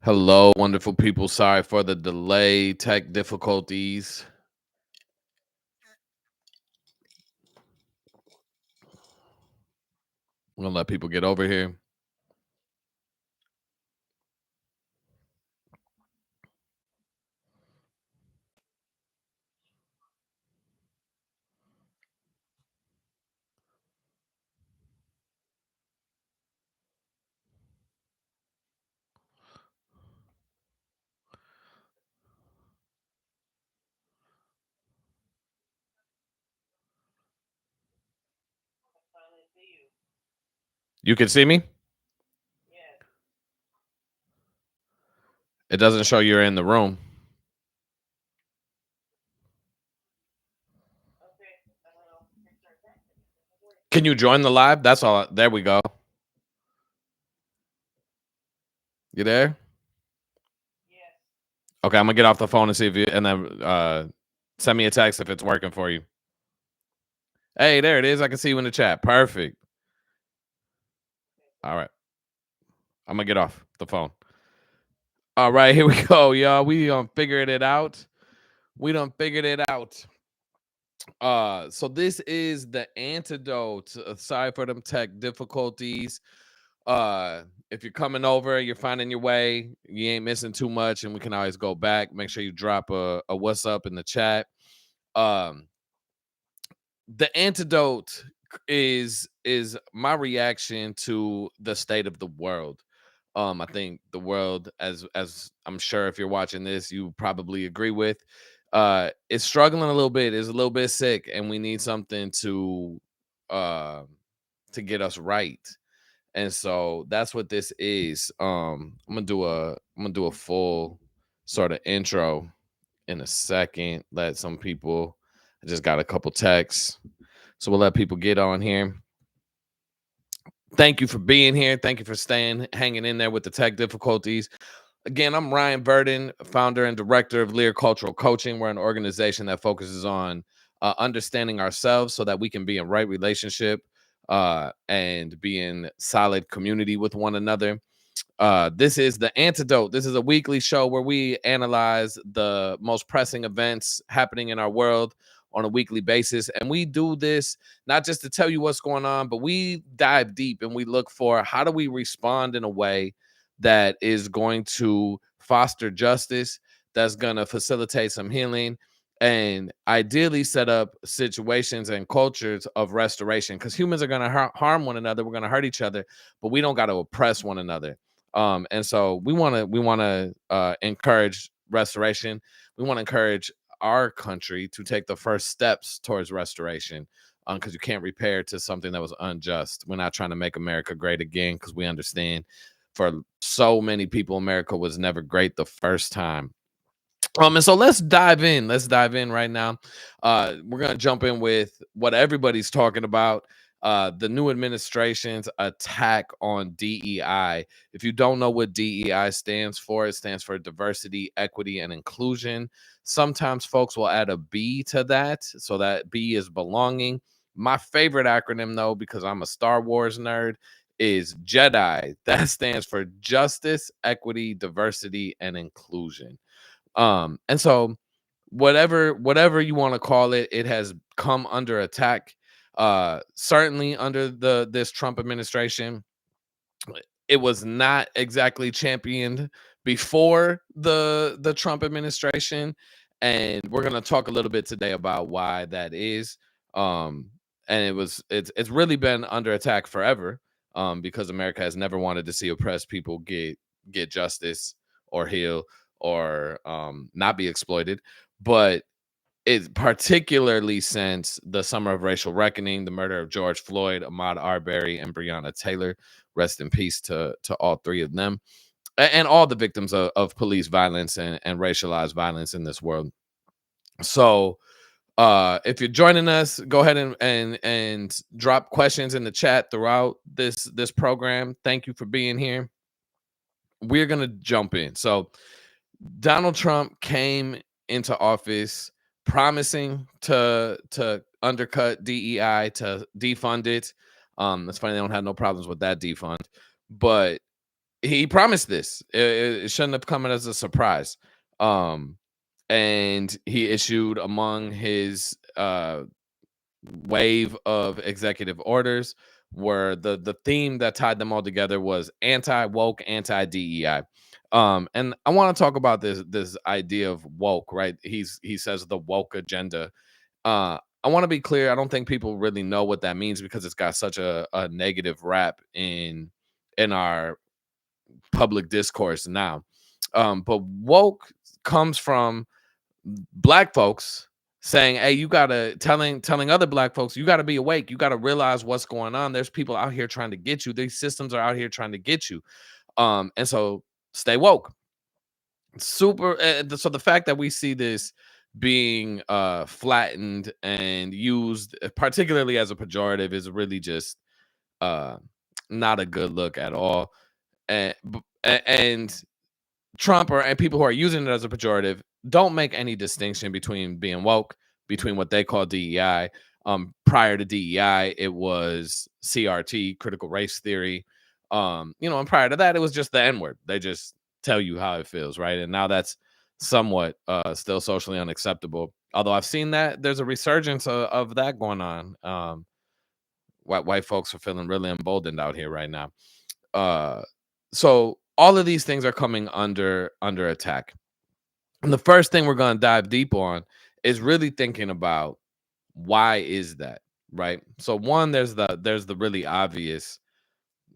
Hello, wonderful people. Sorry for the delay, tech difficulties. I'm gonna let people get over here. You can see me? It doesn't show you're in the room. Can you join the live? That's all. There we go. You there? Okay, I'm gonna get off the phone and see if you and then send me a text if it's working for you. Hey, there it is. I can see you in the chat. Perfect. All right. I'm gonna get off the phone. All right, here we go, y'all. We figured it out. We done figured it out. So this is the antidote. Sorry for them tech difficulties. If you're coming over, you're finding your way, you ain't missing too much, and we can always go back. Make sure you drop a what's up in the chat. Um, the antidote is my reaction to the state of the world. I think the world, as I'm sure if you're watching this, you probably agree with, is struggling a little bit, is a little bit sick, and we need something uh to get us right. And so that's what this is. I'm gonna do a full sort of intro in a second. Let some people, I just got a couple texts. So we'll let people get on here. Thank you for being here. Thank you for hanging in there with the tech difficulties. Again, I'm Ryan Verdon, founder and director of Lear Cultural Coaching. We're an organization that focuses on understanding ourselves so that we can be in right relationship and be in solid community with one another. This is the antidote. This is a weekly show where we analyze the most pressing events happening in our world on a weekly basis. And we do this not just to tell you what's going on, but we dive deep and we look for how do we respond in a way that is going to foster justice, that's going to facilitate some healing, and ideally set up situations and cultures of restoration, because humans are going to harm one another. We're going to hurt each other, but we don't got to oppress one another. And so we want to encourage restoration. We want to encourage our country to take the first steps towards restoration, because you can't repair to something that was unjust. We're not trying to make America great again, because we understand for so many people America was never great the first time. And so let's dive in. Let's dive in right now. We're gonna jump in with what everybody's talking about. The new administration's attack on DEI. If you don't know what DEI stands for, it stands for diversity, equity, and inclusion. Sometimes folks will add a B to that, so that B is belonging. My favorite acronym, though, because I'm a Star Wars nerd, is JEDI. That stands for justice, equity, diversity, and inclusion. And so whatever you want to call it, it has come under attack. Certainly under this Trump administration. It was not exactly championed before the Trump administration, and we're going to talk a little bit today about why that is. um and it's really been under attack forever, because America has never wanted to see oppressed people get justice or heal or not be exploited. But it particularly since the summer of racial reckoning, the murder of George Floyd, Ahmaud Arbery, and Breonna Taylor. Rest in peace to all three of them, and all the victims of police violence and racialized violence in this world. So if you're joining us, go ahead and drop questions in the chat throughout this program. Thank you for being here. We're gonna jump in. So Donald Trump came into office promising to undercut DEI, to defund it. It's funny they don't have no problems with that defund, but he promised this. It shouldn't have come as a surprise. Um, and he issued among his wave of executive orders were the theme that tied them all together was anti woke, anti DEI. And I want to talk about this idea of woke, right? He says the woke agenda. I want to be clear. I don't think people really know what that means because it's got such a negative rap in our public discourse now. But woke comes from black folks saying, "Hey, you gotta telling other black folks, you gotta be awake. You gotta realize what's going on. There's people out here trying to get you. These systems are out here trying to get you. And so stay woke." Super. So the fact that we see this being flattened and used, particularly as a pejorative, is really just uh, not a good look at all. And Trump and people who are using it as a pejorative don't make any distinction between being woke, between what they call DEI. Prior to DEI, it was CRT, critical race theory. And prior to that, it was just the N word. They just tell you how it feels, right? And now that's somewhat still socially unacceptable. Although I've seen that there's a resurgence of that going on. White folks are feeling really emboldened out here right now. Uh, so all of these things are coming under attack. And the first thing we're going to dive deep on is really thinking about why is that, right? So one, there's the really obvious.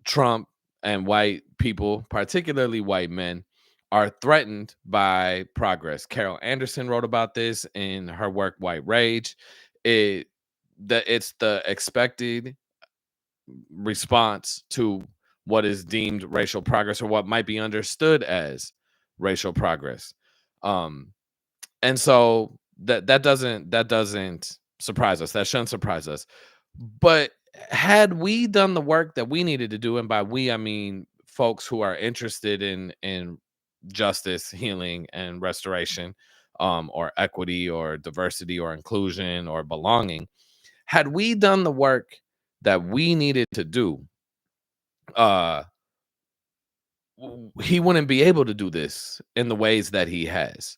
Trump and white people, particularly white men, are threatened by progress. Carol Anderson wrote about this in her work White Rage. It's the expected response to what is deemed racial progress or what might be understood as racial progress. Um, and so that doesn't surprise us. That shouldn't surprise us. But had we done the work that we needed to do, and by we I mean folks who are interested in justice, healing, and restoration, or equity, or diversity, or inclusion, or belonging, had we done the work that we needed to do, uh he wouldn't be able to do this in the ways that he has.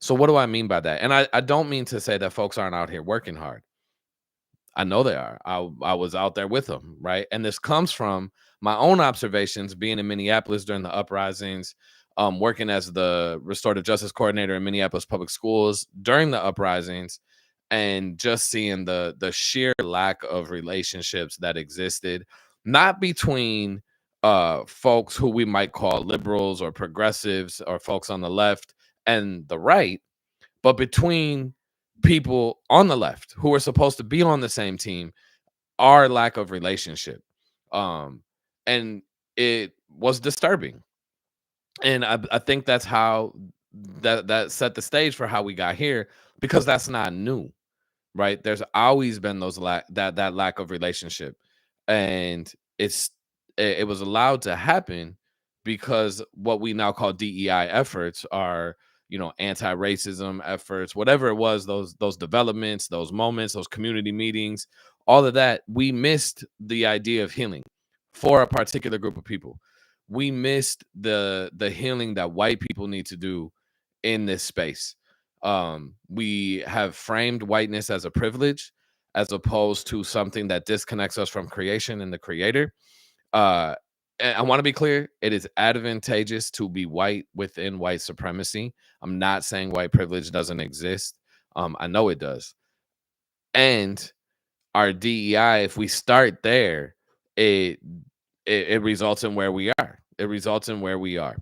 So what do I mean by that? And I don't mean to say that folks aren't out here working hard. I know they are. I was out there with them, right? And this comes from my own observations being in Minneapolis during the uprisings, working as the restorative justice coordinator in Minneapolis public schools during the uprisings, and just seeing the sheer lack of relationships that existed, not between folks who we might call liberals or progressives or folks on the left and the right, but between people on the left who are supposed to be on the same team, our lack of relationship. Um, and it was disturbing. And I think that's how that set the stage for how we got here, because that's not new, right? There's always been that lack of relationship, and it was allowed to happen because what we now call DEI efforts are, anti-racism efforts, whatever it was, those developments, those moments, those community meetings, all of that. We missed the idea of healing for a particular group of people. We missed the healing that white people need to do in this space. We have framed whiteness as a privilege as opposed to something that disconnects us from creation and the creator. And I want to be clear, it is advantageous to be white within white supremacy. I'm not saying white privilege doesn't exist. I know it does. And our DEI, if we start there, it it results in where we are. It results in where we are.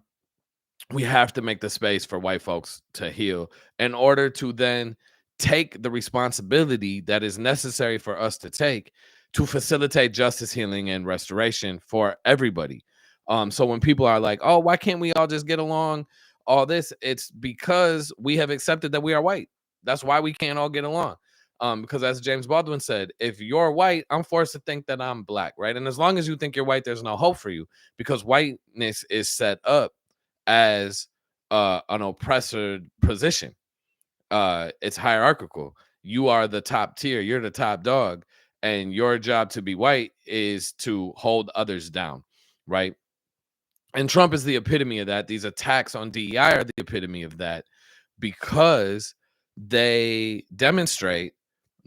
We have to make the space for white folks to heal in order to then take the responsibility that is necessary for us to take to facilitate justice, healing, and restoration for everybody. So when people are like, "Oh, why can't we all just get along?" All this, it's because we have accepted that we are white. That's why we can't all get along. Because as James Baldwin said, if you're white, I'm forced to think that I'm black, right? And as long as you think you're white, there's no hope for you, because whiteness is set up as an oppressor position. It's hierarchical. You are the top tier, you're the top dog, and your job to be white is to hold others down, right? And Trump is the epitome of that. These attacks on DEI are the epitome of that, because they demonstrate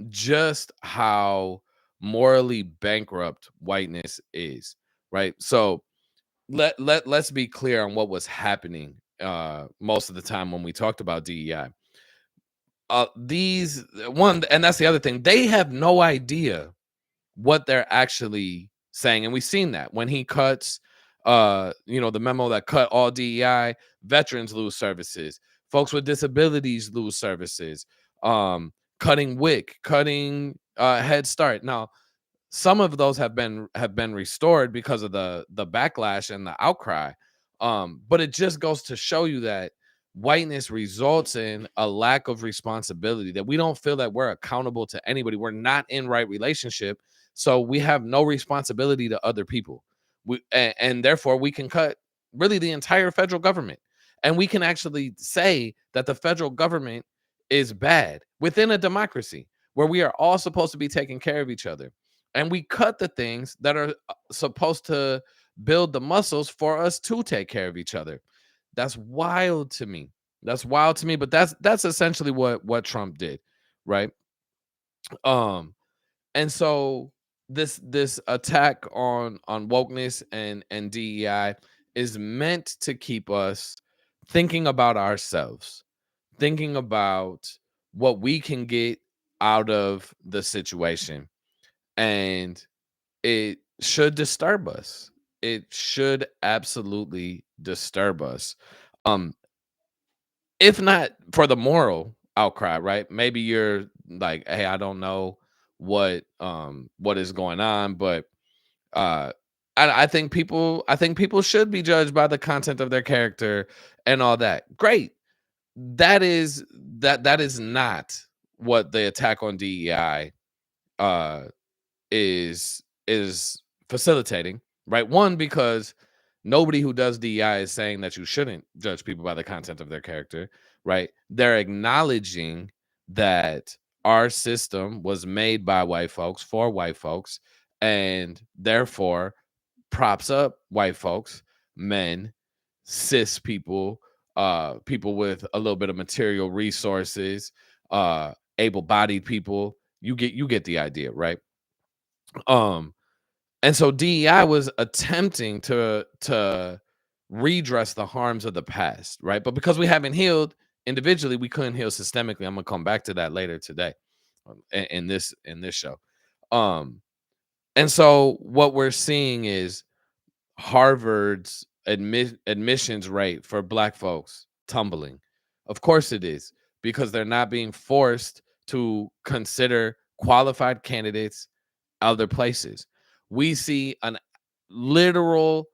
just how morally bankrupt whiteness is, right? So let's be clear on what was happening most of the time when we talked about DEI. These one, and that's the other thing, they have no idea what they're actually saying. And we've seen that when he cuts the memo that cut all DEI, veterans lose services, folks with disabilities lose services, cutting WIC, cutting Head Start. Now, some of those have been restored because of the backlash and the outcry. But it just goes to show you that whiteness results in a lack of responsibility, that we don't feel that we're accountable to anybody. We're not in right relationship, so we have no responsibility to other people. And therefore we can cut really the entire federal government, and we can actually say that the federal government is bad within a democracy where we are all supposed to be taking care of each other, and we cut the things that are supposed to build the muscles for us to take care of each other. That's wild to me. That's wild to me, but that's essentially what Trump did, right? Um and so this attack on wokeness and DEI is meant to keep us thinking about ourselves, thinking about what we can get out of the situation. And it should disturb us. It should absolutely disturb us. Um, if not for the moral outcry, right? Maybe you're like, hey, I don't know what is going on, but uh I think people should be judged by the content of their character and all that. Great. That is not what the attack on DEI uh is facilitating, right? One, because nobody who does DEI is saying that you shouldn't judge people by the content of their character, right? They're acknowledging that our system was made by white folks for white folks, and therefore props up white folks, men, cis people, people with a little bit of material resources, able-bodied people. You get the idea, right? Um, and so DEI was attempting to redress the harms of the past, right? But because we haven't healed individually, we couldn't heal systemically. I'm gonna come back to that later today, in this show. Um, and so what we're seeing is Harvard's admissions rate for Black folks tumbling. Of course it is, because they're not being forced to consider qualified candidates other places. We see an literal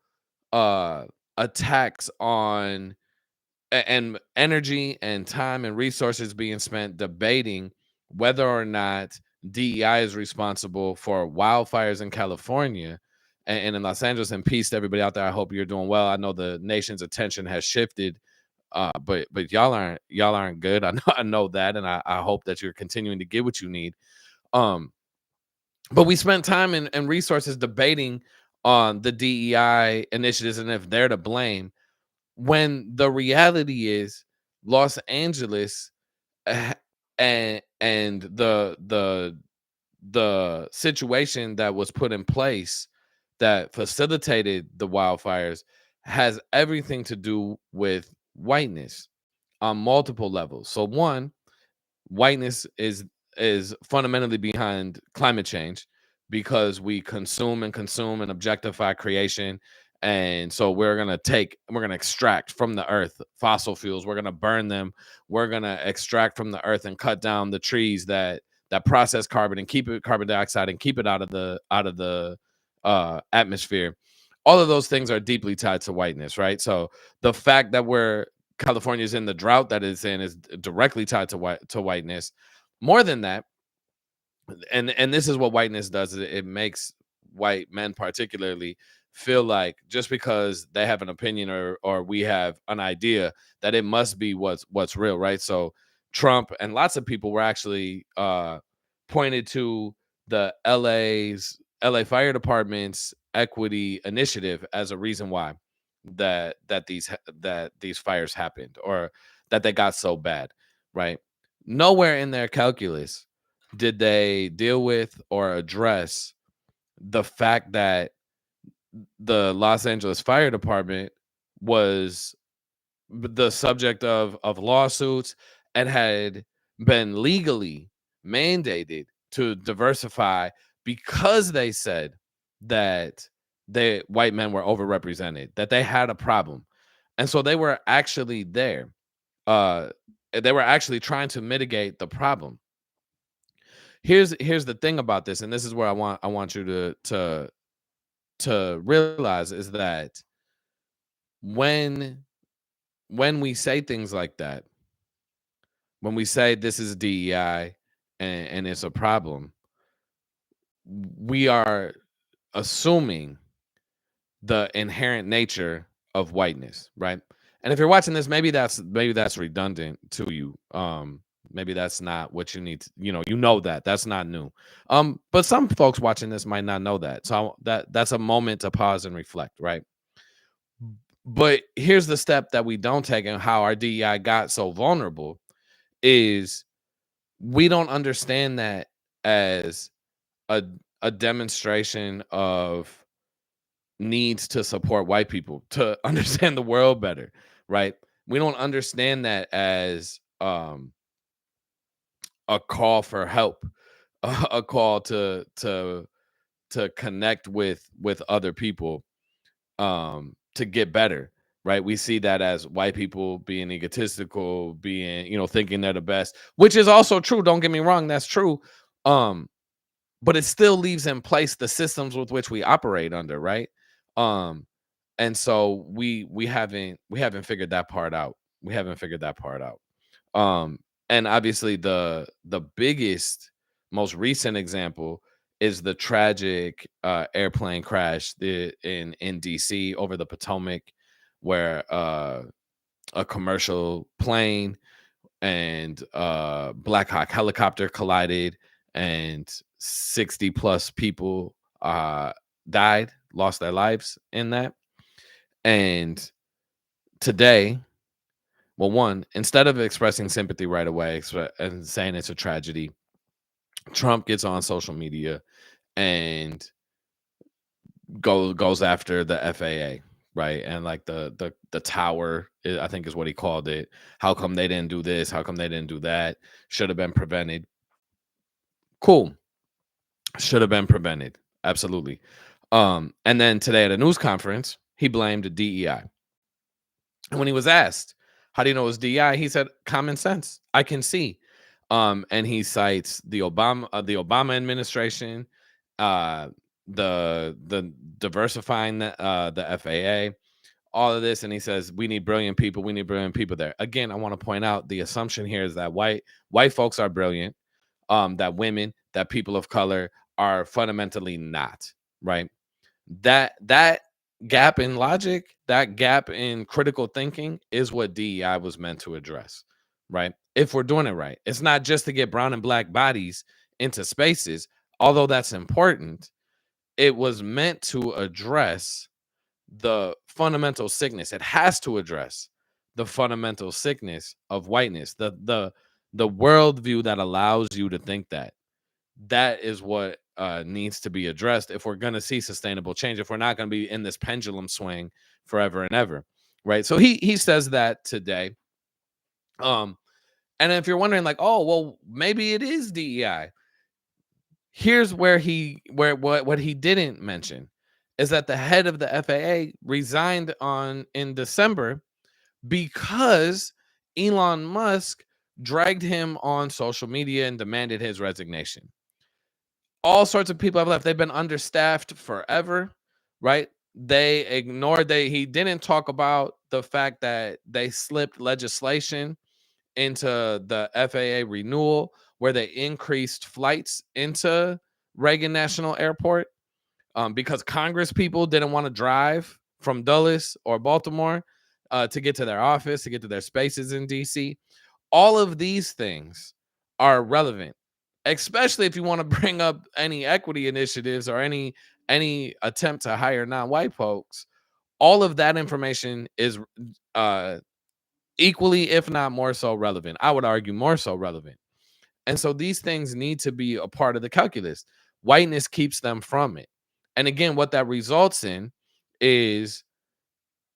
uh attacks on and energy and time and resources being spent debating whether or not DEI is responsible for wildfires in California and in Los Angeles. And peace to everybody out there. I hope you're doing well. I know the nation's attention has shifted, but y'all aren't good. I know that, and I hope that you're continuing to get what you need. Um, but we spent time and resources debating on the DEI initiatives and if they're to blame, when the reality is Los Angeles, uh, and the situation that was put in place that facilitated the wildfires has everything to do with whiteness on multiple levels. So one, whiteness is fundamentally behind climate change, because we consume and objectify creation. And so we're going to extract from the earth fossil fuels, we're going to burn them, we're going to extract from the earth and cut down the trees that process carbon and keep it carbon dioxide and keep it out of the atmosphere. All of those things are deeply tied to whiteness, right? So the fact that California's in the drought that it's in is directly tied to whiteness. More than that, and this is what whiteness does, is it makes white men particularly feel like just because they have an opinion or we have an idea, that it must be what's real, right? So Trump and lots of people were actually pointed to the LA Fire Department's equity initiative as a reason why. that these fires happened, or that they got so bad, right? Nowhere in their calculus did they deal with or address the fact that the Los Angeles Fire Department was the subject of lawsuits and had been legally mandated to diversify because they said that the white men were overrepresented, that they had a problem. And so they were actually there. Uh they were actually trying to mitigate the problem. Here's the thing about this, and this is where I want you to realize, is that when when we say things like that, when we say this is DEI and it's a problem, we are assuming the inherent nature of whiteness, right? And if you're watching this, maybe that's redundant to you. Maybe that's not what you need to, you know that. That's not new. But some folks watching this might not know that. So that's a moment to pause and reflect, right? But here's the step that we don't take, and how our DEI got so vulnerable is we don't understand that as a a demonstration of needs to support white people to understand the world better, right? We don't understand that as a call for help, a call to connect with other people, to get better, right? We see that as white people being egotistical, being, thinking they're the best, which is also true. Don't get me wrong, that's true. Um, but it still leaves in place the systems with which we operate under, right? Um, and so we haven't figured that part out. We haven't figured that part out. Um, and obviously the biggest, most recent example is the tragic airplane crash in DC over the Potomac, where a commercial plane and Black Hawk helicopter collided, and 60 plus people died, lost their lives in that. And today, well, one, instead of expressing sympathy right away and saying it's a tragedy, Trump gets on social media and goes after the FAA, right? And like the tower, I think is what he called it. How come they didn't do this? How come they didn't do that? Should have been prevented. Cool. Should have been prevented. Absolutely. And then today at a news conference, he blamed the DEI. And when he was asked, how do you know it was DEI? He said, common sense. I can see. And he cites the Obama administration, uh, the diversifying the FAA, all of this, and he says we need brilliant people. We need brilliant people there. Again, I want to point out the assumption here is that white folks are brilliant, that women, that people of color are fundamentally not, right? That gap in logic, that gap in critical thinking is what DEI was meant to address, right? If we're doing it right. It's not just to get brown and black bodies into spaces, although that's important. It was meant to address the fundamental sickness. It has to address the fundamental sickness of whiteness, the worldview that allows you to think that. That is what needs to be addressed if we're going to see sustainable change. If we're not going to be in this pendulum swing forever and ever, right? So he says that today. Um, and if you're wondering, like, oh, well, maybe it is DEI. Here's where what he didn't mention is that the head of the FAA resigned on in December because Elon Musk dragged him on social media and demanded his resignation. All sorts of people have left. They've been understaffed forever, right? He didn't talk about the fact that they slipped legislation into the FAA renewal where they increased flights into Reagan National Airport, because Congress people didn't want to drive from Dulles or Baltimore to get to their office, to get to their spaces in DC. All of these things are relevant, especially if you want to bring up any equity initiatives or any attempt to hire non-white folks. all of that information is uh equally, if not more so relevant. I would argue more so relevant. And so these things need to be a part of the calculus. Whiteness keeps them from it. And again, what that results in is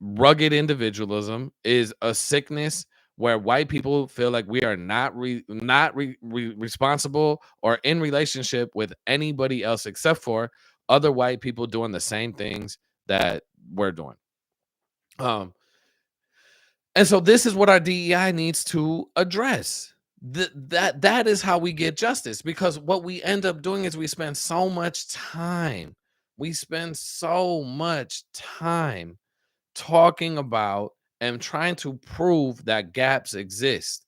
rugged individualism, is a sickness where white people feel like we are not responsible or in relationship with anybody else except for other white people doing the same things that we're doing. Um, and so this is what our DEI needs to address. That is how we get justice, because what we end up doing is we spend so much time. We spend so much time talking about and trying to prove that gaps exist.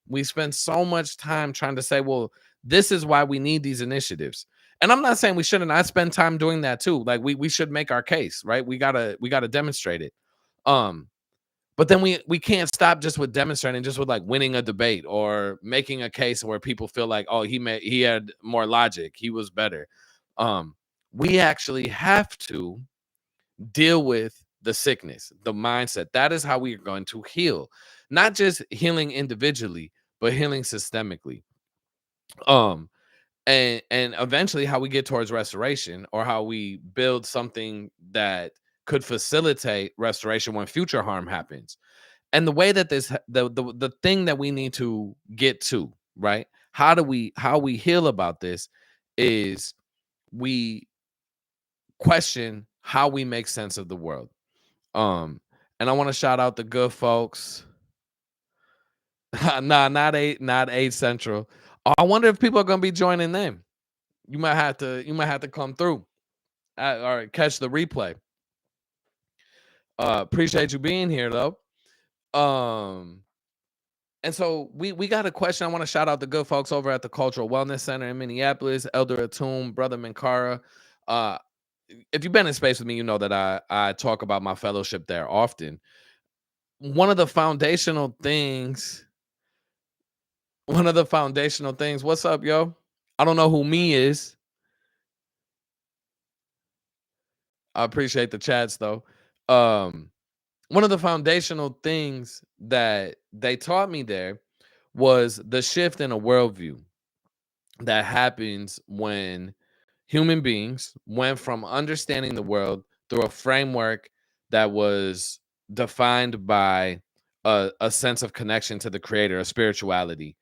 We spend so much time trying to say, well, this is why we need these initiatives. And I'm not saying we shouldn't. I spend time doing that too. Like we should make our case, right? We gotta demonstrate it. Um, but then we can't stop just with demonstrating, just with like winning a debate or making a case where people feel like, oh, he had more logic, he was better. Um, we actually have to deal with the sickness, the mindset. That is how we are going to heal, not just healing individually, but healing systemically. Um, and eventually how we get towards restoration, or how we build something that could facilitate restoration when future harm happens. And the way that the thing that we need to get to, right? How we heal about this is we question how we make sense of the world. Um, and I want to shout out the good folks. Nah, not 8 Central. I wonder if people are gonna be joining them. You might have to come through. Or catch the replay. Appreciate you being here though. Um, and so we got a question. I want to shout out the good folks over at the Cultural Wellness Center in Minneapolis, Elder Atum, Brother Minkara. Uh, if you've been in space with me, you know that I talk about my fellowship there often. One of the foundational things What's up, yo? I don't know who me is. I appreciate the chats though. Um, One of the foundational things that they taught me there was the shift in a worldview that happens when human beings went from understanding the world through a framework that was defined by a sense of connection to the creator, a spirituality,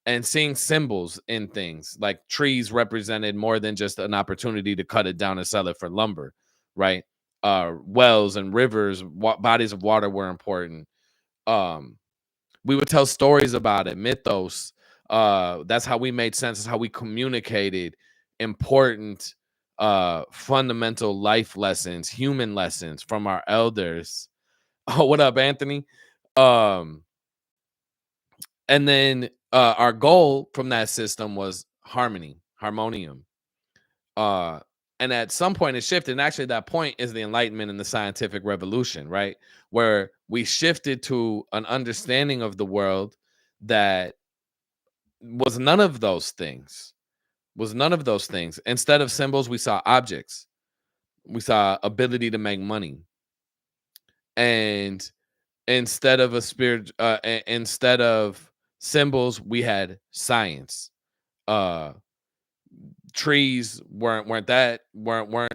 and seeing symbols in things like trees represented more than just an opportunity to cut it down and sell it for lumber, right? Wells and rivers, bodies of water were important. Um, we would tell stories about it, mythos. That's how we made sense. That's how we communicated important, fundamental life lessons, human lessons from our elders. Oh, what up, Anthony? Um, and then our goal from that system was harmonium. Uh, and at some point it shifted. And actually, that point is the Enlightenment and the scientific revolution, right? Where we shifted to an understanding of the world that was none of those things. Instead of symbols, we saw objects. We saw ability to make money. And instead of symbols, we had science. Uh Trees weren't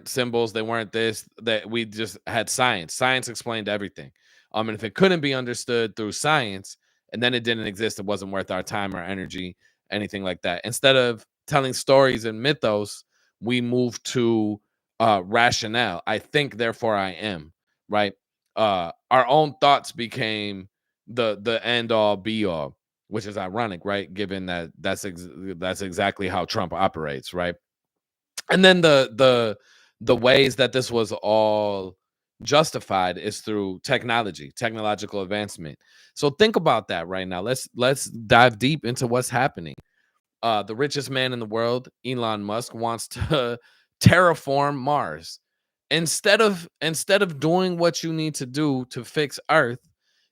symbols. They weren't this, that we just had science explained everything. And if it couldn't be understood through science, and then it didn't exist, it wasn't worth our time or energy, anything like that. Instead of telling stories and mythos, we moved to rationale. I think, therefore I am, right? Our own thoughts became the end all be all, which is ironic, right? Given that that's exactly how Trump operates, right? And then the ways that this was all justified is through technological advancement. So think about that right now. Let's dive deep into what's happening. The richest man in the world, Elon Musk, wants to terraform Mars. Instead of doing what you need to do to fix Earth,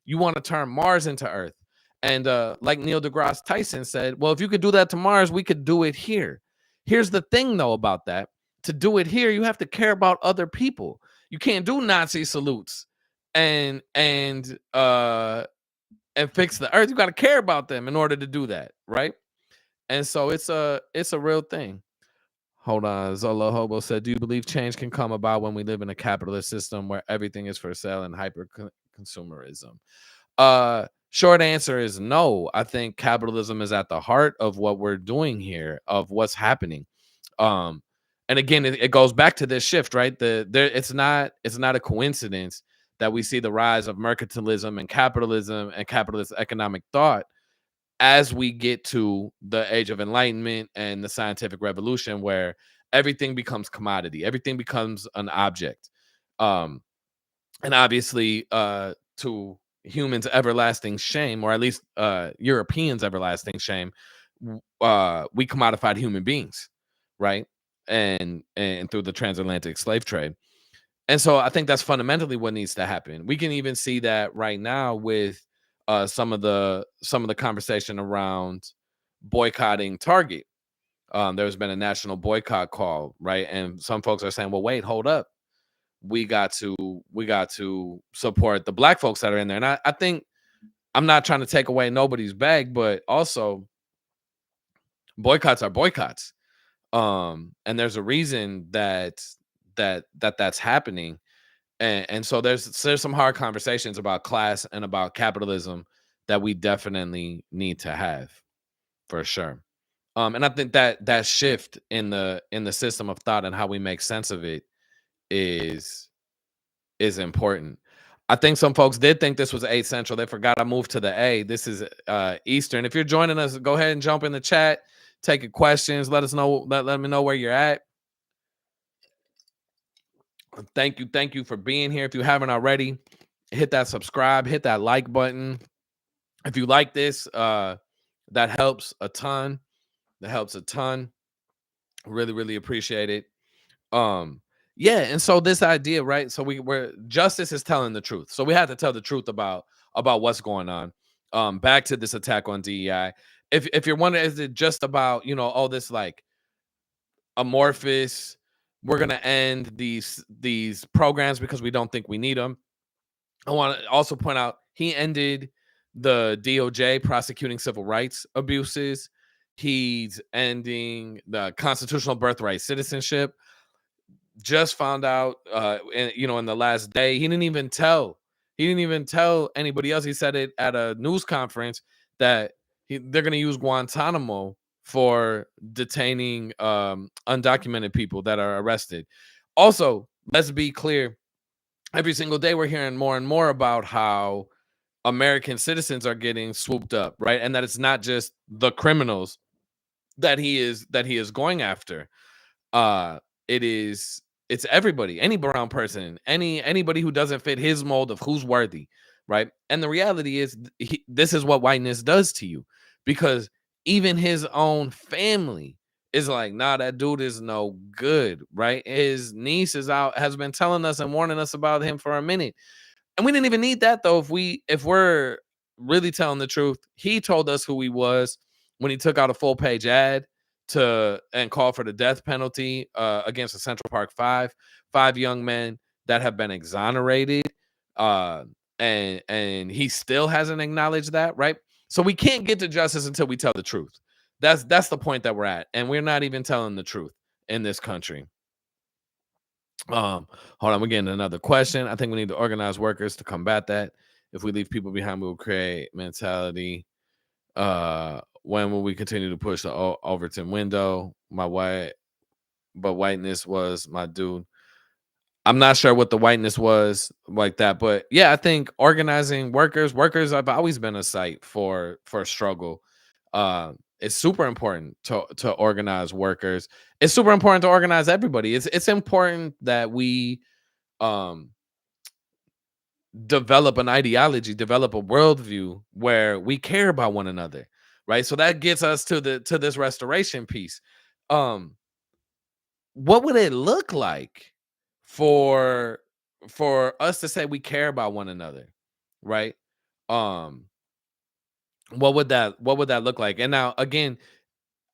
you want to turn Mars into Earth. And like Neil deGrasse Tyson said, well, if you could do that to Mars, we could do it here. Here's the thing, though, about that. To do it here, you have to care about other people. You can't do Nazi salutes and and fix the earth. You got to care about them in order to do that, right? And so it's a real thing. Hold on. Zolo Hobo said, "Do you believe change can come about when we live in a capitalist system where everything is for sale and hyper consumerism?" Short answer is no. I think capitalism is at the heart of what we're doing here, of what's happening. Um, and again, it goes back to this shift, right? It's not a coincidence that we see the rise of mercantilism and capitalist economic thought as we get to the age of enlightenment and the scientific revolution, where everything becomes commodity, everything becomes an object. um and obviously, to humans everlasting shame, or at least Europeans everlasting shame, we commodified human beings, right? And through the transatlantic slave trade. And so I think that's fundamentally what needs to happen. We can even see that right now with some of the conversation around boycotting Target. There's been a national boycott call, right? And some folks are saying, "Well, wait, hold up. We got to support the black folks that are in there." And I think I'm not trying to take away nobody's bag, but also boycotts are boycotts. And there's a reason that's happening. And so there's some hard conversations about class and about capitalism that we definitely need to have, for sure. And I think that shift in the system of thought and how we make sense of it is is important. I think some folks did think this was 8 Central. They forgot I moved to the A. This is Eastern. If you're joining us, go ahead and jump in the chat, take your questions, let us know, let me know where you're at. Thank you for being here. If you haven't already, hit that subscribe, hit that like button. If you like this, that helps a ton. That helps a ton. Really, really appreciate it. Um, yeah, and so this idea, right? So we're justice is telling the truth. So we have to tell the truth about what's going on. Back to this attack on DEI. If you're wondering, is it just about, all this like amorphous, we're gonna end these programs because we don't think we need them? I want to also point out he ended the DOJ prosecuting civil rights abuses. He's ending the constitutional birthright citizenship. Just found out, in the last day, he didn't even tell anybody else. He said it at a news conference that they're going to use Guantanamo for detaining undocumented people that are arrested. Also, let's be clear, every single day we're hearing more and more about how American citizens are getting swooped up, right? And that it's not just the criminals that he is going after. uh it is it's everybody, any brown person, anybody who doesn't fit his mold of who's worthy, right? And the reality is, this is what whiteness does to you, because even his own family is like, nah, that dude is no good, right? His niece has been telling us and warning us about him for a minute. And we didn't even need that, though. If we're really telling the truth, he told us who he was when he took out a full page ad to and called for the death penalty against the Central Park five young men that have been exonerated. Uh and he still hasn't acknowledged that, right? So we can't get to justice until we tell the truth. That's the point that we're at. And we're not even telling the truth in this country. Hold on, we're getting another question. I think we need to organize workers to combat that. If we leave people behind, we will create mentality. When will we continue to push the Overton window? But whiteness was my dude. I'm not sure what the whiteness was like that, but yeah, I think organizing workers have always been a site for struggle. It's super important to organize workers. It's super important to organize everybody. It's important that we um develop an ideology, develop a worldview where we care about one another, right? So that gets us to this restoration piece. Um, what would it look like for for us to say we care about one another, right? Um, what would that look like? And now again,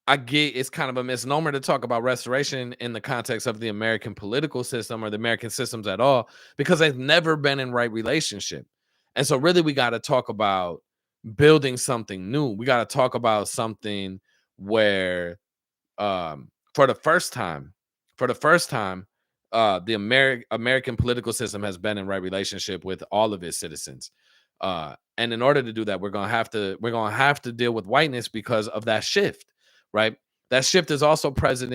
I get it's kind of a misnomer to talk about restoration in the context of the American political system or the American systems at all, because they've never been in right relationship. And so, really, we got to talk about building something new. We got to talk about something where, for the first time, for the first time, the American political system has been in right relationship with all of its citizens. And in order to do that, we're gonna have to deal with whiteness because of that shift, right? That shift is also present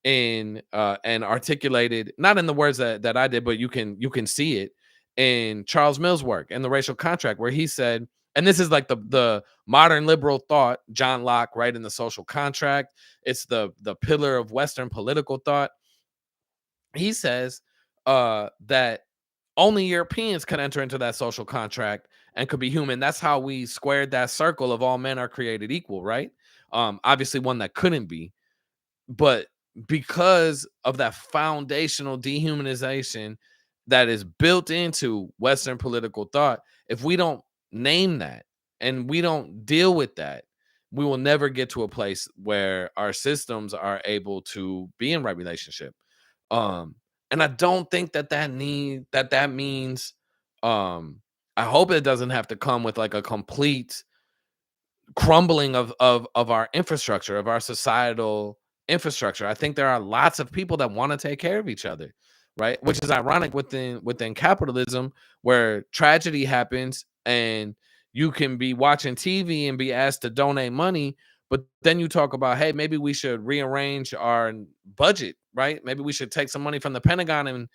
in and articulated not in the words that I did, but you can see it in Charles Mill's work and the racial contract, where he said, and this is like the modern liberal thought, John Locke, right, in the social contract. It's the pillar of Western political thought. He says that only Europeans can enter into that social contract and could be human. That's how we squared that circle of all men are created equal, right? Obviously, one that couldn't be, but because of that foundational dehumanization that is built into Western political thought, if we don't name that and we don't deal with that, we will never get to a place where our systems are able to be in right relationship. Um, and I don't think that means. I hope it doesn't have to come with like a complete crumbling of our infrastructure, of our societal infrastructure. I think there are lots of people that want to take care of each other, right? Which is ironic within capitalism, where tragedy happens and you can be watching TV and be asked to donate money, but then you talk about, hey, maybe we should rearrange our budget, right? Maybe we should take some money from the Pentagon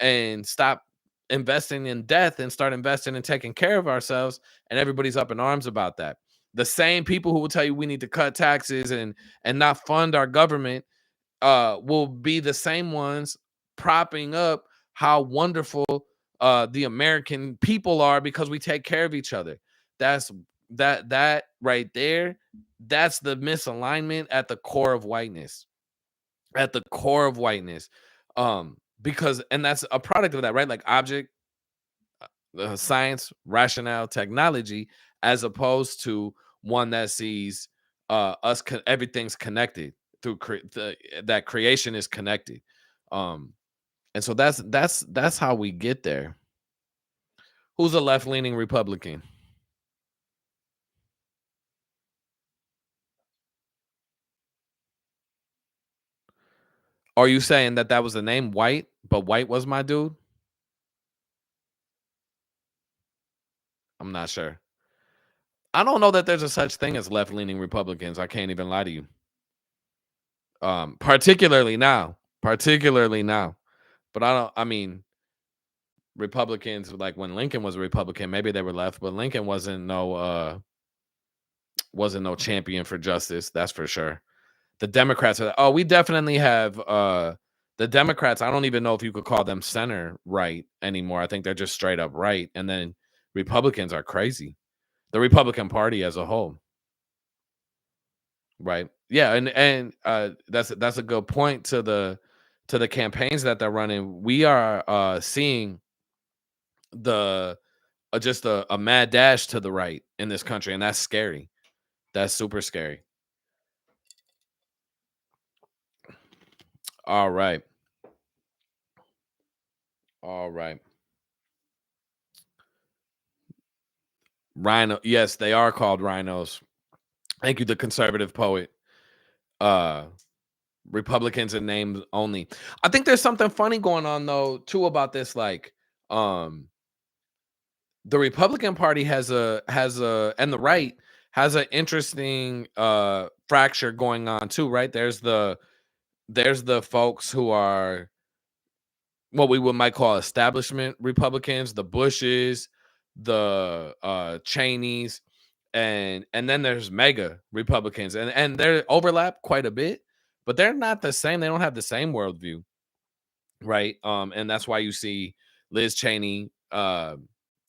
and stop investing in death and start investing in taking care of ourselves, and everybody's up in arms about that. The same people who will tell you we need to cut taxes and not fund our government will be the same ones propping up how wonderful the American people are because we take care of each other. That's that right there. That's the misalignment at the core of whiteness. At the core of whiteness. Because and that's a product of that, right? Like object science, rationale, technology, as opposed to one that sees everything's connected through that creation is connected. Um, and so that's how we get there. Who's a left leaning Republican? Are you saying that was the name White, but White was my dude? I'm not sure. I don't know that there's a such thing as left leaning Republicans. I can't even lie to you. Particularly now. But I don't. I mean, Republicans, like when Lincoln was a Republican, maybe they were left, but Lincoln wasn't no champion for justice, that's for sure. The Democrats are we definitely have the Democrats, I don't even know if you could call them center right anymore. I think they're just straight up right. And then Republicans are crazy. The Republican Party as a whole, right? Yeah, and that's a good point to the campaigns that they're running. We are seeing the just a mad dash to the right in this country, and that's scary. That's super scary. All right. All right. Rhino. Yes, they are called rhinos. Thank you, the conservative poet. Uh Republicans in names only. I think there's something funny going on though, too, about this. Like, um, the Republican Party has a and the right has an interesting fracture going on too, right? There's the folks who are what we would might call establishment Republicans, the Bushes, the Cheneys, and then there's mega Republicans, and they overlap quite a bit, but they're not the same. They don't have the same worldview, right? And that's why you see Liz Cheney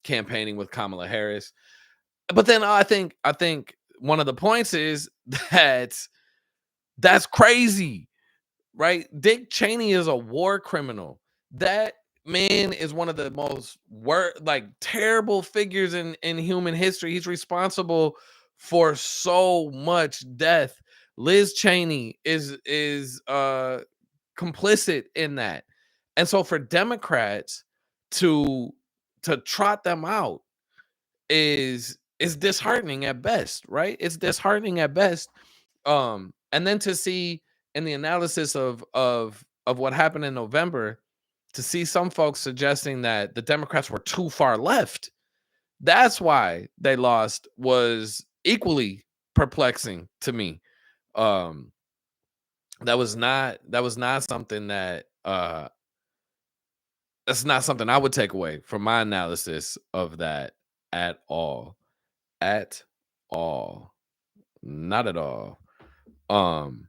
campaigning with Kamala Harris. But then I think one of the points is that that's crazy, right? Dick Cheney is a war criminal. That man is one of the most like terrible figures in human history. He's responsible for so much death. Liz Cheney is complicit in that. And so for Democrats to trot them out is disheartening at best, right? It's disheartening at best. And then to see in the analysis of what happened in November, to see some folks suggesting that the Democrats were too far left, that's why they lost, was equally perplexing to me. Um, that was not something that's not something I would take away from my analysis of that at all. At all. Not at all. Um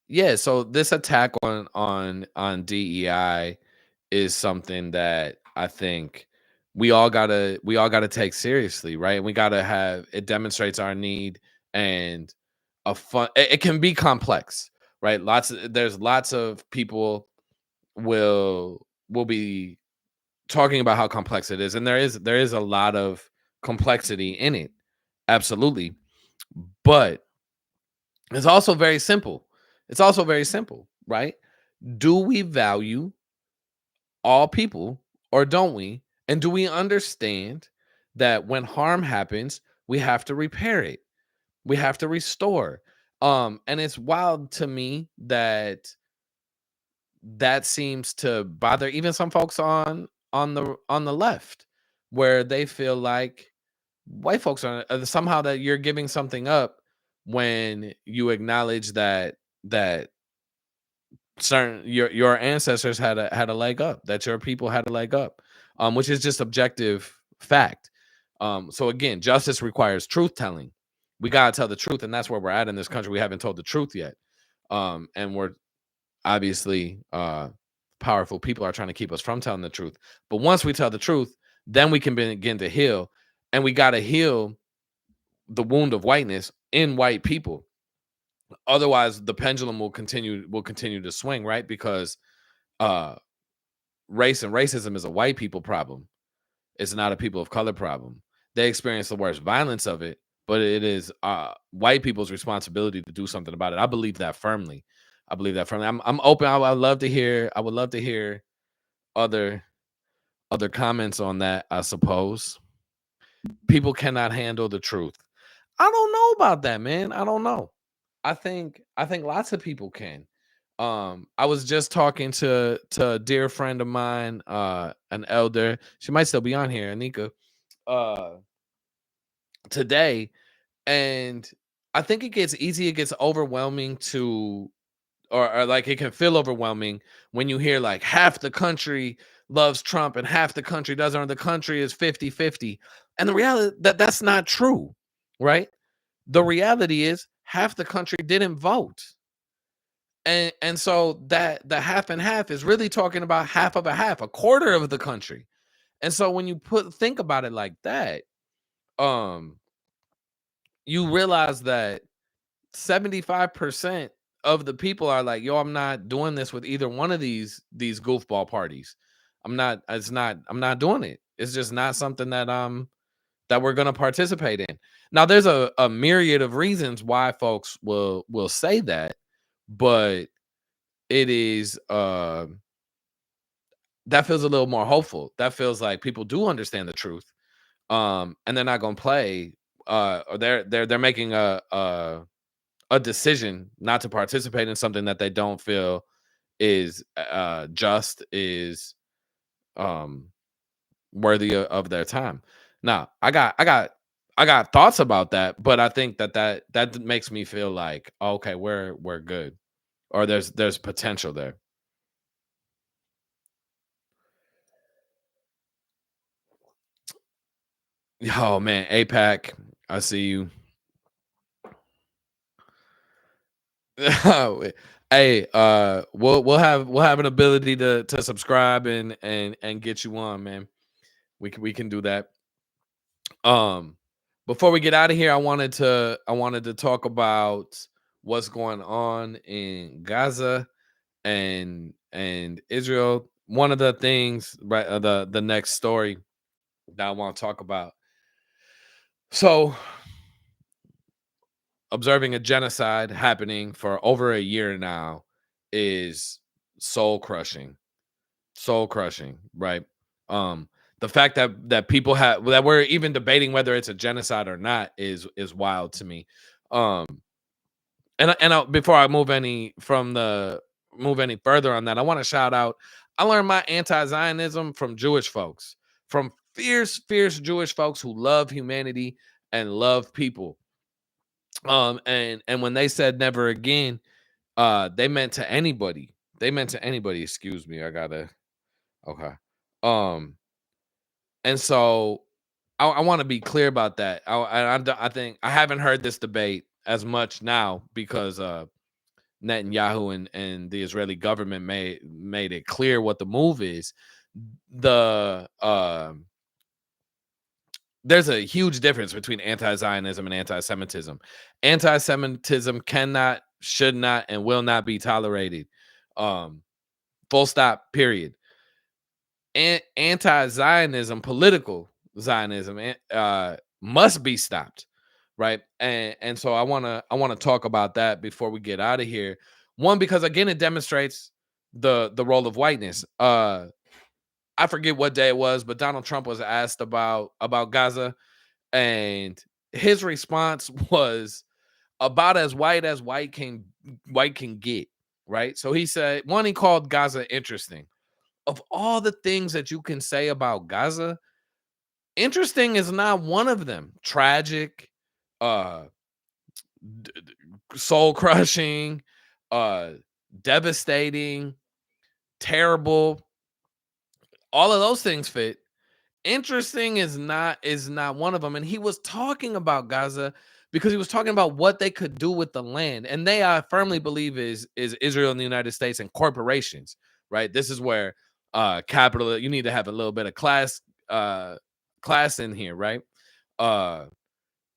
yeah, so this attack on DEI is something that I think we all gotta take seriously, right? And we gotta have it demonstrates our need and a fun it can be complex, right? There's lots of people will be talking about how complex it is. And there is a lot of complexity in it. Absolutely. But it's also very simple. It's also very simple, right? Do we value all people or don't we? And do we understand that when harm happens, we have to repair it? We have to restore. And it's wild to me that that seems to bother even some folks on the left, where they feel like white folks are somehow that you're giving something up when you acknowledge that certain your ancestors had a leg up, that your people had a leg up, which is just objective fact. So again, justice requires truth telling. We gotta tell the truth, and that's where we're at in this country. We haven't told the truth yet. And we're obviously powerful people are trying to keep us from telling the truth. But once we tell the truth, then we can begin to heal, and we got to heal the wound of whiteness in white people. Otherwise the pendulum will continue to swing, right? Because uh race and racism is a white people problem. It's not a people of color problem. They experience the worst violence of it, but it is white people's responsibility to do something about it. I believe that firmly. I'm open. I would love to hear other comments on that, I suppose. People cannot handle the truth. I don't know about that, man. I don't know. I think lots of people can. I was just talking to a dear friend of mine, an elder. She might still be on here, Anika, uh, today, and I think it gets overwhelming to, or like it can feel overwhelming when you hear like half the country loves Trump and half the country doesn't, or the country is 50-50. And the reality that's not true, right? The reality is half the country didn't vote. And so that the half and half is really talking about half of a half, a quarter of the country. And so when you think about it like that, um, you realize that 75% of the people are like, yo, I'm not doing this with either one of these goofball parties. I'm not doing it. It's just not something that we're gonna participate in. Now there's a myriad of reasons why folks will say that, but it is that feels a little more hopeful. That feels like people do understand the truth. And they're not gonna play or they're making a decision not to participate in something that they don't feel is just, is um worthy of their time. Now, I got thoughts about that, but I think that makes me feel like, okay, we're good, or there's potential there. Oh man, APAC, I see you. Hey, we'll have an ability to subscribe and get you on, man. We can do that. Um, Before we get out of here, I wanted to talk about what's going on in Gaza and Israel. One of the things, right? The next story that I want to talk about. So observing a genocide happening for over a year now is soul crushing. Soul crushing, right? Um, the fact that people have that we're even debating whether it's a genocide or not is wild to me. Um, before I move any further on that, I want to shout out. I learned my anti-Zionism from Jewish folks, from fierce Jewish folks who love humanity and love people. And when they said never again, they meant to anybody. They meant to anybody. Excuse me, I gotta. Okay. Um, and so I want to be clear about that. I think I haven't heard this debate as much now because Netanyahu and the Israeli government made it clear what the move is. The There's a huge difference between anti-Zionism and anti-Semitism. Anti-Semitism cannot, should not, and will not be tolerated. Full stop. Period. Anti-Zionism, political Zionism, must be stopped, right? And so I wanna talk about that before we get out of here. One, because again, it demonstrates the role of whiteness. I forget what day it was, but Donald Trump was asked about Gaza, and his response was about as white can get, right? So he said, one, he called Gaza interesting. Of all the things that you can say about Gaza, interesting is not one of them. Tragic, uh, soul crushing, uh, devastating, terrible. All of those things fit. Interesting is not one of them. And he was talking about Gaza because he was talking about what they could do with the land. And they, I firmly believe, is Israel and the United States and corporations, right? This is where capital, you need to have a little bit of class in here, right? Uh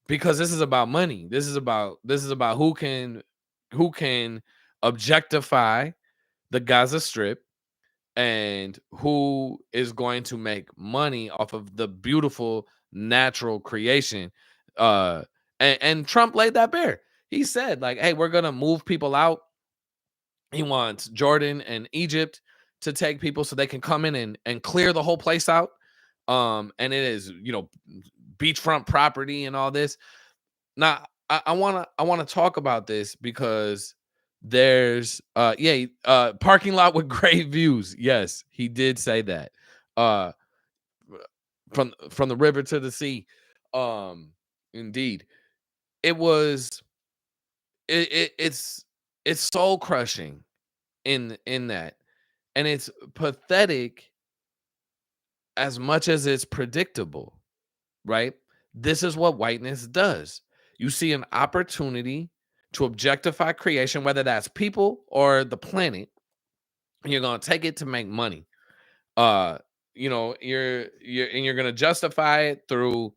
because this is about money. This is about who can objectify the Gaza Strip and who is going to make money off of the beautiful natural creation. uh and Trump laid that bare. He said, like, hey, we're gonna move people out. He wants Jordan and Egypt to take people so they can come in and clear the whole place out. And it is, beachfront property and all this. Now, I wanna talk about this because there's parking lot with great views. Yes, he did say that. Uh from the river to the sea. Um Indeed. It was it's soul crushing in that. And it's pathetic as much as it's predictable, right? This is what whiteness does. You see an opportunity to objectify creation, whether that's people or the planet, and you're going to take it to make money. Uh, you're going to justify it through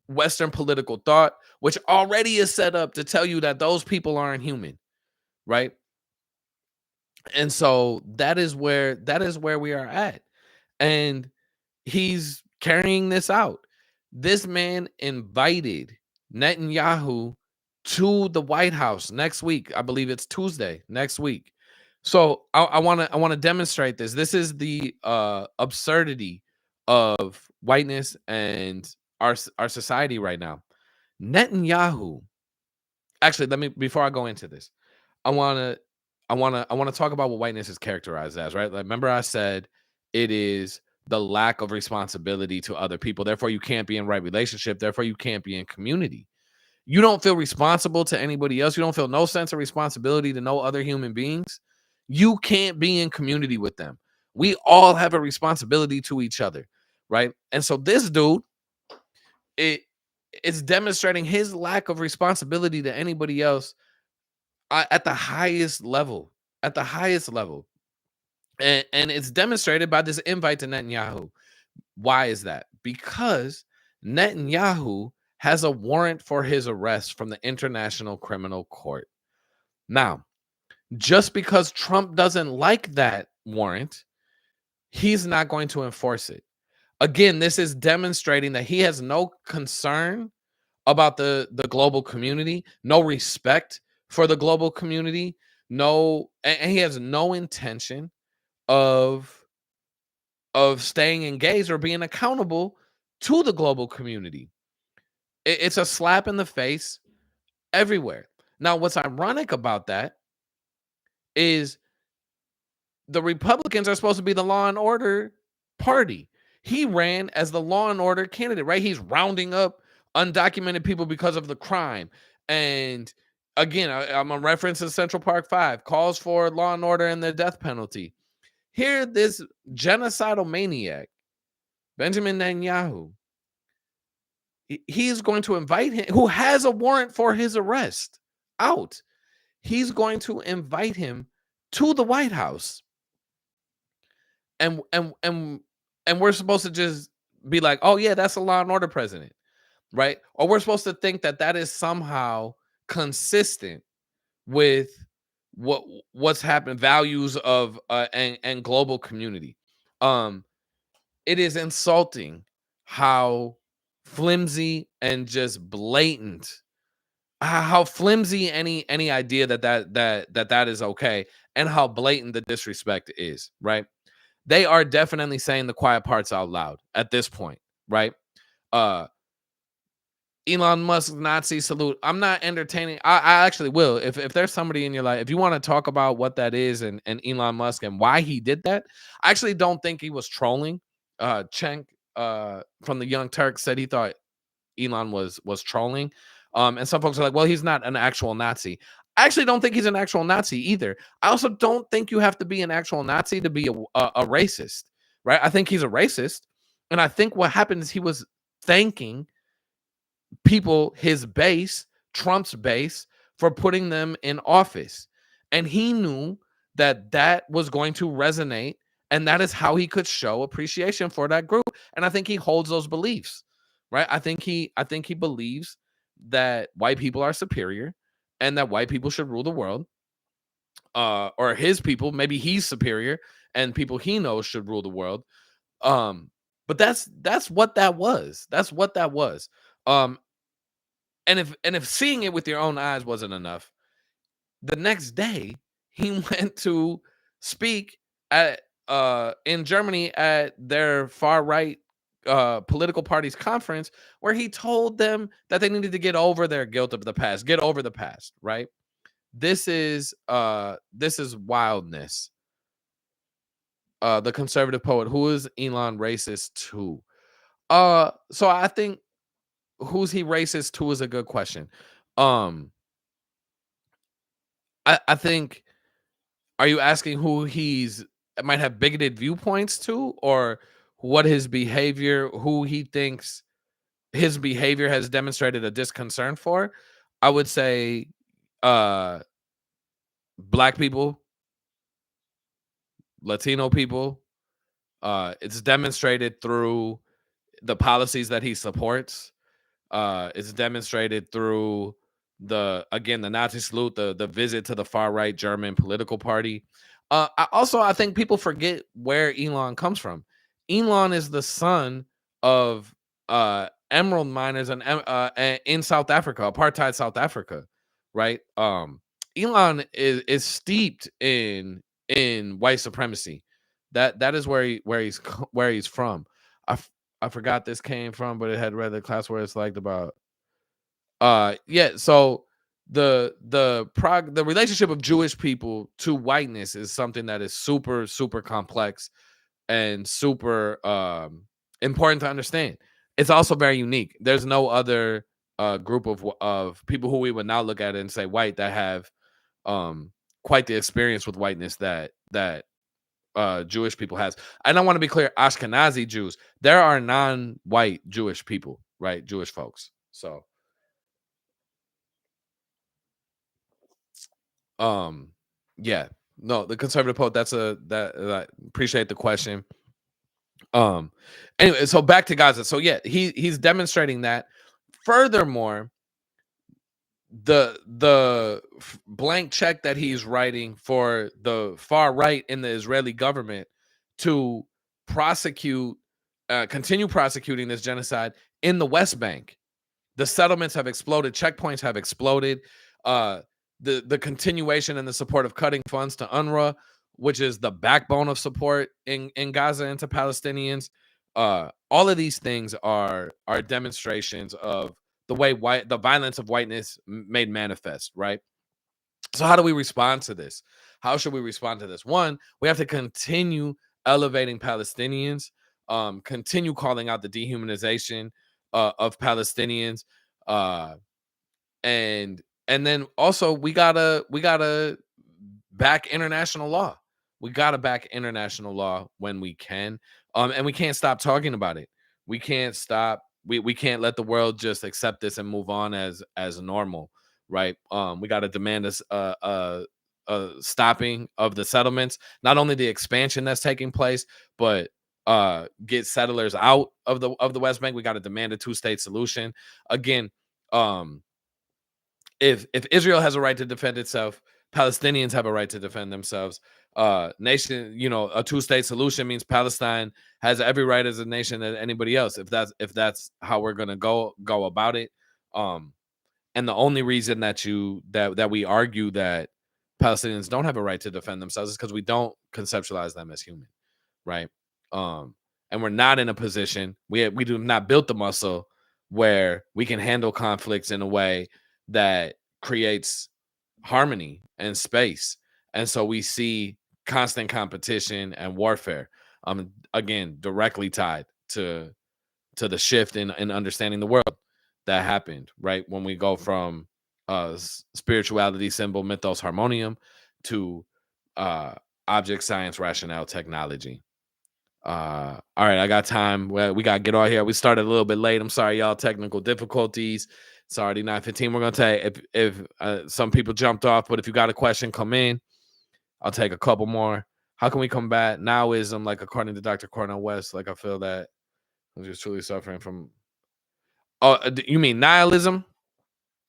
Western political thought, which already is set up to tell you that those people aren't human, right? And so that is where we are at. And he's carrying this out. This man invited Netanyahu to the White House next week. I believe it's Tuesday next week. So I want to demonstrate this. This is the absurdity of whiteness and our society right now. Netanyahu. Actually, let me, before I go into this, I want to I want to talk about what whiteness is characterized as, right? Like, remember I said it is the lack of responsibility to other people. Therefore, you can't be in right relationship. Therefore, you can't be in community. You don't feel responsible to anybody else. You don't feel no sense of responsibility to no other human beings. You can't be in community with them. We all have a responsibility to each other, right? And so this dude, it it's demonstrating his lack of responsibility to anybody else at the highest level. At the highest level. And it's demonstrated by this invite to Netanyahu. Why is that? Because Netanyahu has a warrant for his arrest from the International Criminal Court. Now, just because Trump doesn't like that warrant, he's not going to enforce it. Again, this is demonstrating that he has no concern about the global community, no respect for the global community, and he has no intention of staying engaged or being accountable to the global community. It's a slap in the face everywhere. Now, what's ironic about that is the Republicans are supposed to be the law and order party. He ran as the law and order candidate, right? He's rounding up undocumented people because of the crime. And again, I'm a reference to Central Park 5, calls for law and order and the death penalty. Here, this genocidal maniac, Benjamin Netanyahu, he's going to invite him, who has a warrant for his arrest out. He's going to invite him to the White House. And we're supposed to just be like, oh yeah, that's a law and order president, right? Or we're supposed to think that that is somehow consistent with what's happened, values of and global community. It is insulting how flimsy and just blatant, how flimsy any idea that is okay, and how blatant the disrespect is, right? They are definitely saying the quiet parts out loud at this point, right? Uh Elon Musk Nazi salute. I'm not entertaining. I actually will. If there's somebody in your life, if you want to talk about what that is and Elon Musk and why he did that, I actually don't think he was trolling. Cenk from the Young Turks said he thought Elon was trolling. And some folks are like, well, he's not an actual Nazi. I actually don't think he's an actual Nazi either. I also don't think you have to be an actual Nazi to be a racist, right? I think he's a racist. And I think what happened is he was thanking people, his base, Trump's base, for putting them in office. And he knew that that was going to resonate. And that is how he could show appreciation for that group. And I think he holds those beliefs, right? I think he believes that white people are superior and that white people should rule the world. Or his people, maybe he's superior and people he knows should rule the world. But that's what that was. That's what that was. And if seeing it with your own eyes wasn't enough, the next day he went to speak at in Germany at their far right political party's conference, where he told them that they needed to get over their guilt of the past, get over the past, right? This is wildness. The conservative poet, who is Elon racist to? So I think who's he racist to is a good question. Um, I think, are you asking who he's might have bigoted viewpoints to, or what his behavior, who he thinks his behavior has demonstrated a disconcern for? I would say uh black people, Latino people. It's demonstrated through the policies that he supports. It's demonstrated through the Nazi salute, the visit to the far right German political party. I think people forget where Elon comes from. Elon is the son of emerald miners in South Africa, apartheid South Africa, right? Elon is steeped in white supremacy. That is where he's from. I forgot this came from, but it had read the class where it's like about yeah, so the relationship of Jewish people to whiteness is something that is super super complex and super important to understand. It's also very unique. There's no other group of people who we would now look at and say white that have quite the experience with whiteness that Jewish people has. And I want to be clear, Ashkenazi Jews, there are non-white Jewish people, right? Jewish folks. So yeah. No, the conservative poet, that appreciate the question. Anyway, so back to Gaza. So yeah, he's demonstrating that. Furthermore, the blank check that he's writing for the far right in the Israeli government to prosecute continue prosecuting this genocide in the West Bank, The settlements have exploded. Checkpoints have exploded. Uh, the continuation and the support of cutting funds to UNRWA, which is the backbone of support in Gaza and to Palestinians. All of these things are demonstrations of the violence of whiteness made manifest, right? So how do we respond to this? How should we respond to this? One, we have to continue elevating Palestinians, continue calling out the dehumanization of Palestinians, uh, and then also we gotta back international law. We gotta back international law when we can, and we can't stop talking about it. We can't stop. We can't let the world just accept this and move on as normal, right? We got to demand a stopping of the settlements, not only the expansion that's taking place, but get settlers out of the West Bank. We got to demand a two-state solution. Again, um, if Israel has a right to defend itself, Palestinians have a right to defend themselves. Nation, a two-state solution means Palestine has every right as a nation as anybody else. If that's how we're gonna go about it. And the only reason that we argue that Palestinians don't have a right to defend themselves is because we don't conceptualize them as human, right? And we're not in a position, we do not built the muscle where we can handle conflicts in a way that creates harmony and space. And so we see constant competition and warfare. Again, directly tied to the shift in understanding the world that happened, right? When we go from spirituality, symbol, mythos, harmonium to uh object science, rationale, technology. All right, I got time. Well, we gotta get on here. We started a little bit late. I'm sorry, y'all. Technical difficulties. It's already 9:15. We're gonna take if some people jumped off, but if you got a question, come in. I'll take a couple more. How can we combat nowism, like according to Dr. Cornel West? Like I feel that I'm just truly suffering from. Oh, you mean nihilism?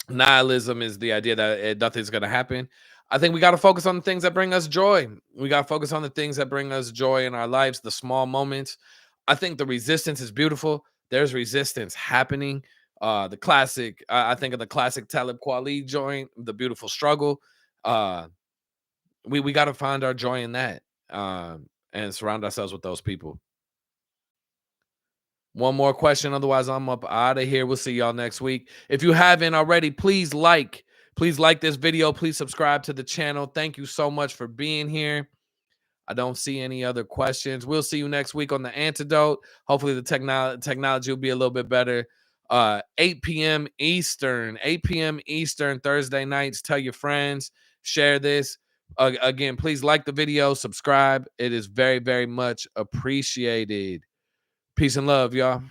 Nihilism is the idea that nothing's going to happen. I think we got to focus on the things that bring us joy. We got to focus on the things that bring us joy in our lives, the small moments. I think the resistance is beautiful. There's resistance happening. The classic, I think of the classic Talib Kweli joint, The Beautiful Struggle. Uh, we got to find our joy in that, and surround ourselves with those people. One more question, otherwise I'm up out of here. We'll see y'all next week. If you haven't already, please like this video. Please subscribe to the channel. Thank you so much for being here. I don't see any other questions. We'll see you next week on The Antidote. Hopefully the technology will be a little bit better. 8 p.m. Eastern, 8 p.m. Eastern, Thursday nights. Tell your friends, share this. Again, please like the video, subscribe. It is very, very much appreciated. Peace and love, y'all.